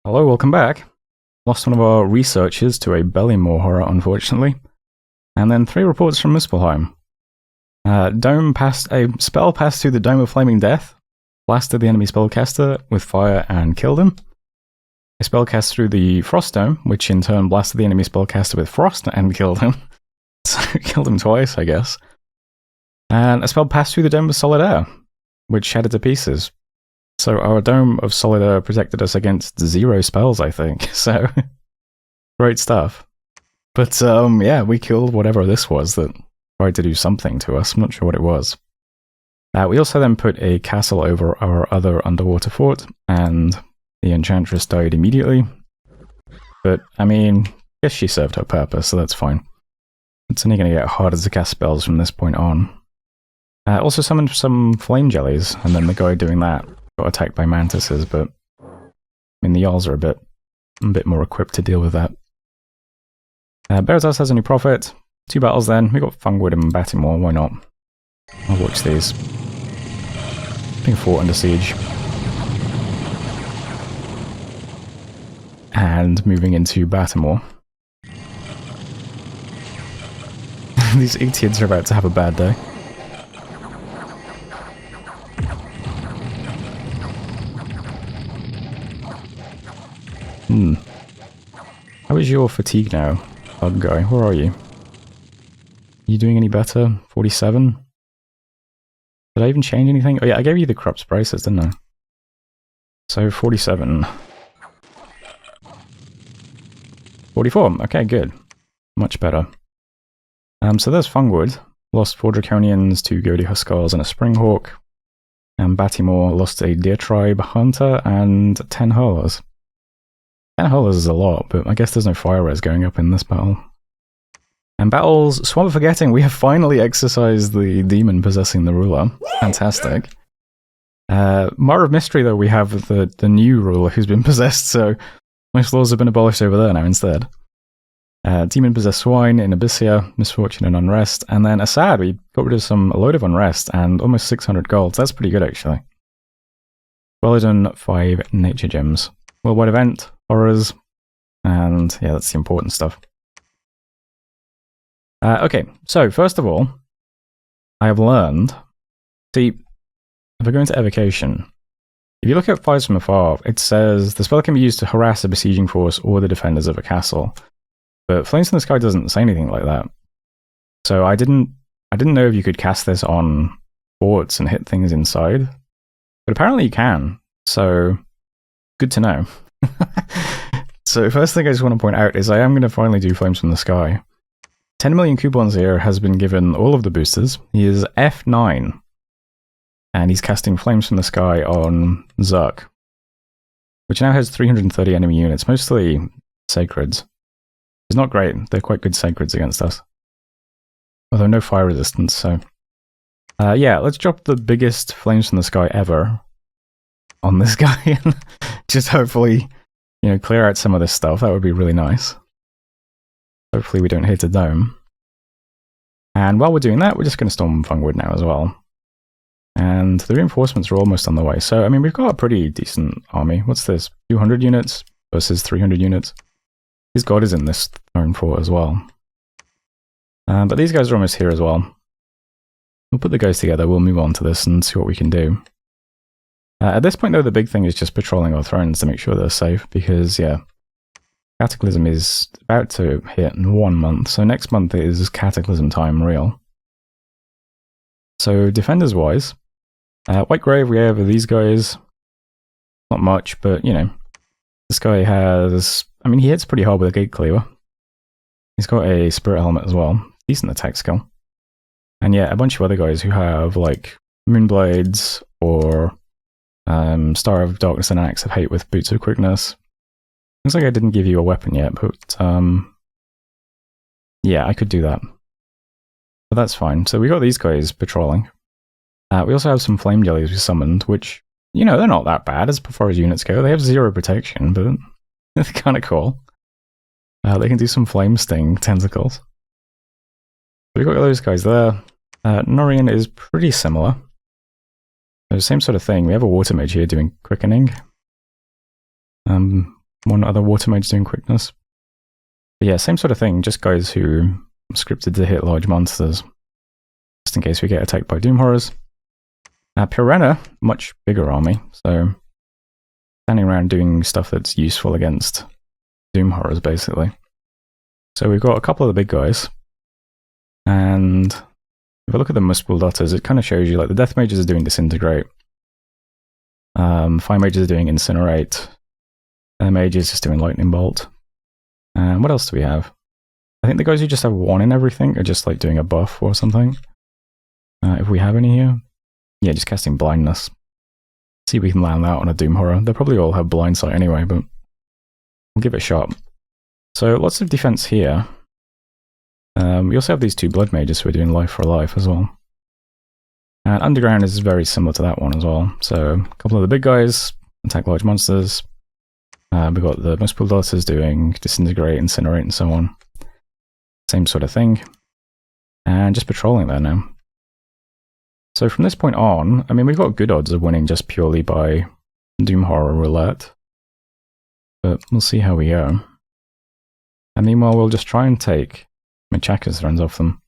Hello, welcome back. Lost one of our researchers to a Belly-Moor horror, unfortunately. And then 3 reports from Muspelheim. A spell passed through the Dome of Flaming Death, blasted the enemy spellcaster with fire and killed him. A spell cast through the Frost Dome, which in turn blasted the enemy spellcaster with frost and killed him. So killed him twice, I guess. And a spell passed through the Dome of Solid Air, which shattered to pieces. So our Dome of Solid Air protected us against 0 spells, I think. So, great stuff. But, yeah, we killed whatever this was that tried to do something to us. I'm not sure what it was. We also then put a castle over our other underwater fort, and the Enchantress died immediately. But, I mean, I guess she served her purpose, so that's fine. It's only going to get harder to cast spells from this point on. Also summoned some flame jellies, and then the guy doing that got attacked by mantises, but I mean the Jarls are a bit more equipped to deal with that. Bear's has a new prophet. 2 battles then. We got Fungwood and Battimore, why not? I'll watch these. Putting a fort under siege. And moving into Battimore. These idiots are about to have a bad day. How is your fatigue now, bug guy? Where are you? Are you doing any better? 47? Did I even change anything? Oh yeah, I gave you the corrupts prices, didn't I? So 47. 44. Okay, good. Much better. So there's Fungwood. Lost 4 Draconians, 2 Goaty Huskars, and a Springhawk. And Battimore lost a Deer Tribe Hunter and 10 Hurlers. 10 Hurlers is a lot, but I guess there's no fire res going up in this battle. And battles, Swamp of Forgetting, we have finally exorcised the demon possessing the ruler. Fantastic. Mar of Mystery, though, we have the new ruler who's been possessed, so most laws have been abolished over there now instead. Demon-possessed swine in Abyssia, misfortune and unrest, and then Assad, we got rid of a load of unrest and almost 600 gold. That's pretty good, actually. Well done, 5 nature gems. Worldwide event, horrors, and yeah, that's the important stuff. Okay, so first of all, I have learned, see, if I go into evocation, if you look at Fires from Afar, it says the spell can be used to harass a besieging force or the defenders of a castle. But Flames in the Sky doesn't say anything like that. So I didn't know if you could cast this on forts and hit things inside. But apparently you can. So good to know. So first thing I just want to point out is I am going to finally do Flames from the Sky. 10 million coupons here has been given all of the boosters. He is F9. And he's casting Flames from the Sky on Zerk, which now has 330 enemy units, mostly Sacreds. It's not great. They're quite good Sacreds against us. Although no fire resistance, so... yeah, let's drop the biggest Flames from the Sky ever on this guy and just hopefully, you know, clear out some of this stuff. That would be really nice. Hopefully we don't hit a dome. And while we're doing that, we're just going to storm Fungwood now as well. And the reinforcements are almost on the way. So, I mean, we've got a pretty decent army. What's this? 200 units versus 300 units. His god is in this throne fort as well. But these guys are almost here as well. We'll put the guys together, we'll move on to this and see what we can do. At this point, though, the big thing is just patrolling our thrones to make sure they're safe, because, yeah, Cataclysm is about to hit in 1 month, so next month is Cataclysm time real. So, defenders-wise, White Grave, we have these guys. Not much, but, you know, this guy has... I mean, he hits pretty hard with a Gate Cleaver. He's got a Spirit Helmet as well. Decent attack skill. And yeah, a bunch of other guys who have, like, Moonblades or Star of Darkness and Axe of Hate with Boots of Quickness. Looks like I didn't give you a weapon yet, but yeah, I could do that. But that's fine. So we got these guys patrolling. We also have some Flame Jellies we summoned, which, you know, they're not that bad as far as units go. They have 0 protection, but they're kind of cool. They can do some Flame Sting tentacles. So we got those guys there. Norian is pretty similar. So same sort of thing. We have a Water Mage here doing Quickening. one other water mage doing quickness. But yeah, same sort of thing, just guys who are scripted to hit large monsters, just in case we get attacked by Doom Horrors. Piranha, much bigger army, so standing around doing stuff that's useful against Doom Horrors, basically. So we've got a couple of the big guys, and if I look at the Muspelheim, it kind of shows you, like, the Death Mages are doing Disintegrate, Fire Mages are doing Incinerate, Air Mages just doing Lightning Bolt. And what else do we have? I think the guys who just have one in everything are just, like, doing a buff or something. If we have any here. Yeah, just casting Blindness. See if we can land that on a Doom Horror. They'll probably all have Blind Sight anyway, but we'll give it a shot. So lots of defense here. We also have these two Blood Mages who are doing Life for Life as well. And Underground is very similar to that one as well. So a couple of the big guys attack large monsters. We've got the Muspelheim doing Disintegrate, Incinerate, and so on. Same sort of thing. And just patrolling there now. So from this point on, I mean, we've got good odds of winning just purely by Doom Horror Roulette. But we'll see how we go. And meanwhile, we'll just try and take Machakas runs off them.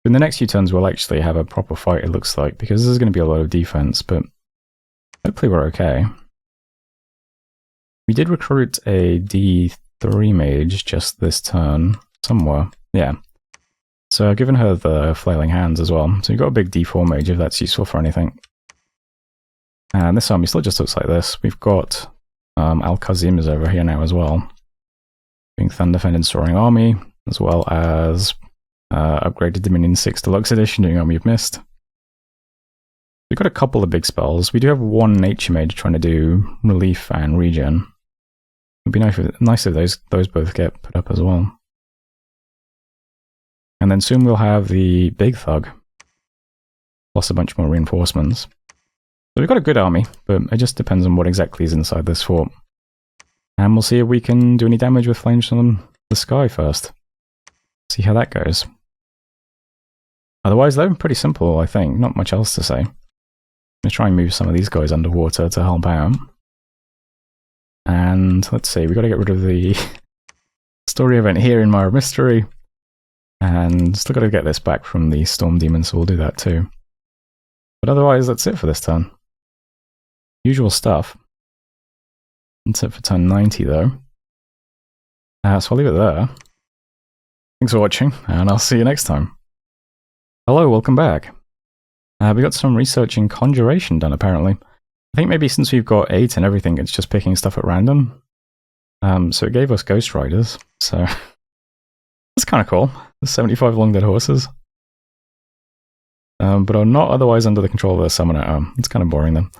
In the next few turns, we'll actually have a proper fight, it looks like, because there's going to be a lot of defense, but hopefully we're okay. We did recruit a D3 mage just this turn, somewhere. Yeah. So I've given her the Flailing Hands as well. So you've got a big D4 mage if that's useful for anything. And this army still just looks like this. We've got Al-Kazim is over here now as well. Doing Thunderfend and Soaring Army, as well as upgraded Dominion 6 Deluxe Edition doing Army of Mist. We've got a couple of big spells. We do have one Nature Mage trying to do Relief and Regen. It'd be nice if those both get put up as well. And then soon we'll have the Big Thug, plus a bunch more reinforcements. So we've got a good army, but it just depends on what exactly is inside this fort. And we'll see if we can do any damage with flames from the sky first. See how that goes. Otherwise, though, pretty simple, I think. Not much else to say. I'm going to try and move some of these guys underwater to help out. And let's see, we've got to get rid of the story event here in Mire of Mystery. And still got to get this back from the Storm Demon, so we'll do that too. But otherwise, that's it for this turn. Usual stuff. That's it for turn 90, though. So I'll leave it there. Thanks for watching, and I'll see you next time. Hello, welcome back. We got some research in Conjuration done, apparently. I think maybe since we've got 8 and everything, it's just picking stuff at random. So it gave us Ghost Riders, so that's kind of cool. The 75 Long Dead Horses. But are not otherwise under the control of the Summoner. It's kind of boring then.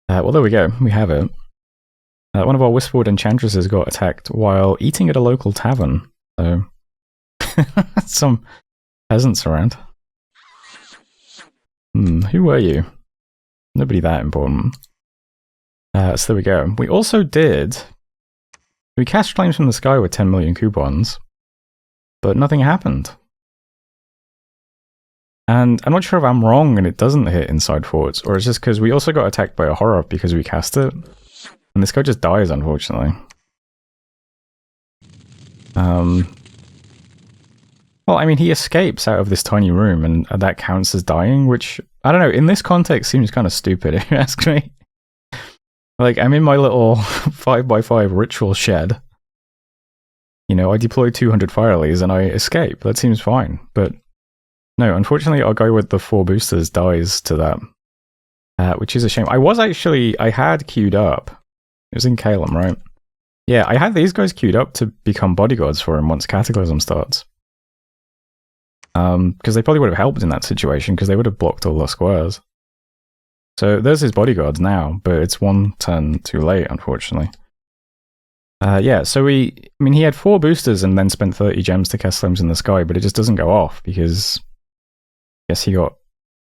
Well, there we go. We have it. One of our Wistford Enchantresses got attacked while eating at a local tavern. So, some peasants around. Who were you? Nobody that important. So there we go. We also did... We cast Flames from the Sky with 10 million coupons, but nothing happened. And I'm not sure if I'm wrong and it doesn't hit inside forts, or it's just because we also got attacked by a horror because we cast it. And this guy just dies, unfortunately. Well, I mean, he escapes out of this tiny room, and that counts as dying, which, I don't know, in this context seems kind of stupid, if you ask me. Like, I'm in my little 5x5 ritual shed. You know, I deploy 200 fire lilies and I escape. That seems fine, but no, unfortunately, our guy with the 4 boosters dies to that, which is a shame. I had queued up. It was in Calum, right? Yeah, I had these guys queued up to become bodyguards for him once Cataclysm starts. Because they probably would have helped in that situation, because they would have blocked all the squares. So there's his bodyguards now, but it's one turn too late, unfortunately. Yeah, so he had 4 boosters and then spent 30 gems to cast Flames in the Sky, but it just doesn't go off, because I guess he got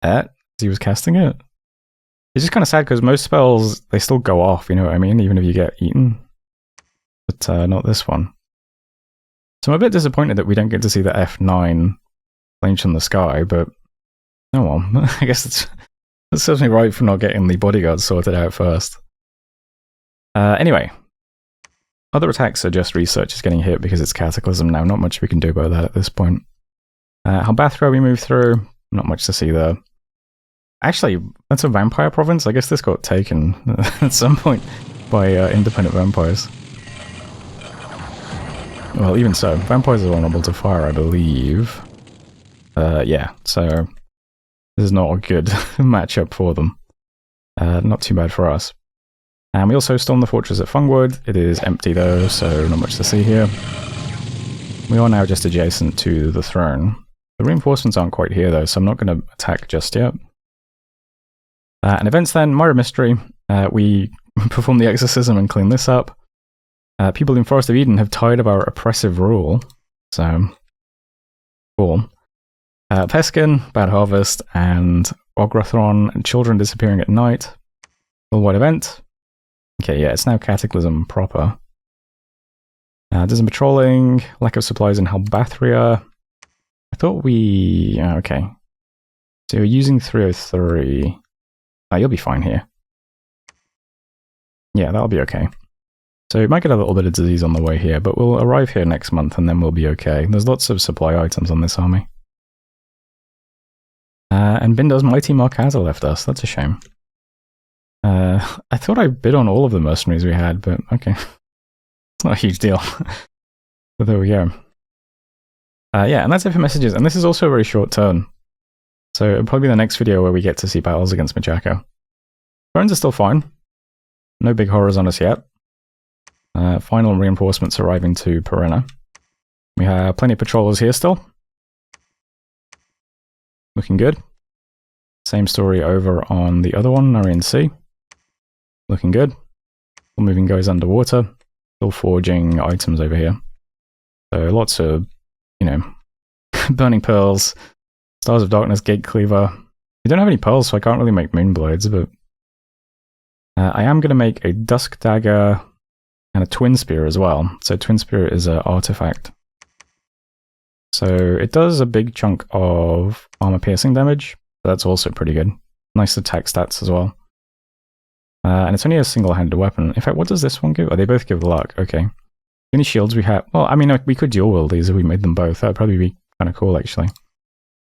et as he was casting it. It's just kind of sad, because most spells, they still go off, you know what I mean? Even if you get eaten. But not this one. So I'm a bit disappointed that we don't get to see the F9 Flames from the Sky, but oh well. I guess that serves me right for not getting the bodyguards sorted out first. Anyway, other attacks are just researchers getting hit because it's Cataclysm now. Not much we can do about that at this point. Halbathra we move through. Not much to see there. Actually, that's a vampire province. I guess this got taken at some point by independent vampires. Well, even so, vampires are vulnerable to fire, I believe. Yeah, so this is not a good matchup for them. Not too bad for us. And we also stormed the fortress at Fungwood. It is empty though, so not much to see here. We are now just adjacent to the throne. The reinforcements aren't quite here though, so I'm not going to attack just yet. And events then, Myra Mystery. We perform the exorcism and clean this up. People in Forest of Eden have tired of our oppressive rule, so cool. Peskin, Bad Harvest, and Ograthron, and children disappearing at night. Worldwide event. Okay, yeah, it's now Cataclysm proper. Dism patrolling, lack of supplies in Halbathria. I thought we... okay. So you're using 303. Oh, you'll be fine here. Yeah, that'll be okay. So you might get a little bit of disease on the way here, but we'll arrive here next month and then we'll be okay. There's lots of supply items on this army. And Bindar's Mighty Markaza left us. That's a shame. I thought I bid on all of the mercenaries we had, but okay. It's not a huge deal. But there we go. Yeah, and that's it for messages. And this is also a very short turn. So it'll probably be the next video where we get to see battles against Machako. Drones are still fine. No big horrors on us yet. Final reinforcements arriving to Perenna. We have plenty of patrollers here still. Looking good. Same story over on the other one, Narian Sea. Looking good. Still moving guys underwater. Still forging items over here. So lots of, you know, burning pearls, Stars of Darkness, Gate Cleaver. We don't have any pearls, so I can't really make Moonblades, but I am going to make a Dusk Dagger and a Twin Spear as well. So Twin Spear is an artifact. So it does a big chunk of armor piercing damage. That's also pretty good. Nice attack stats as well. And it's only a single-handed weapon. In fact, what does this one give? Oh, they both give luck. Okay. Any shields we have? Well, I mean, we could dual wield these if we made them both. That would probably be kind of cool, actually.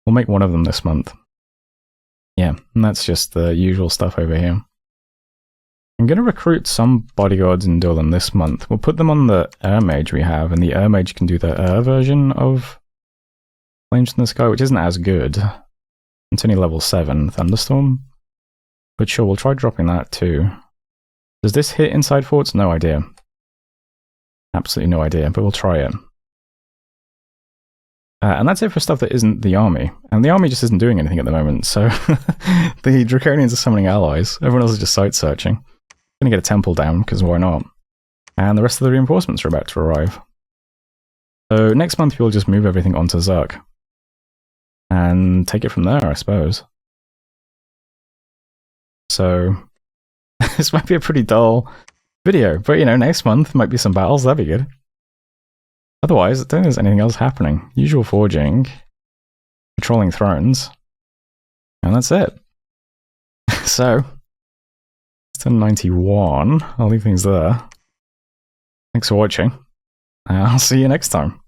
We'll make one of them this month. Yeah, and that's just the usual stuff over here. I'm going to recruit some bodyguards and duel them this month. We'll put them on the Air Mage we have, and the Air Mage can do the Air version of Flames from the Sky, which isn't as good. It's only level 7, Thunderstorm. But sure, we'll try dropping that too. Does this hit inside forts? No idea. Absolutely no idea, but we'll try it. And that's it for stuff that isn't the army. And the army just isn't doing anything at the moment, so the Draconians are summoning allies. Everyone else is just site searching. Gonna get a temple down, because why not? And the rest of the reinforcements are about to arrive. So next month we'll just move everything onto Zerk. And take it from there, I suppose. So, this might be a pretty dull video, but you know, next month might be some battles, that'd be good. Otherwise, I don't think there's anything else happening. Usual forging, patrolling thrones, and that's it. So, it's turn 91. I'll leave things there. Thanks for watching, and I'll see you next time.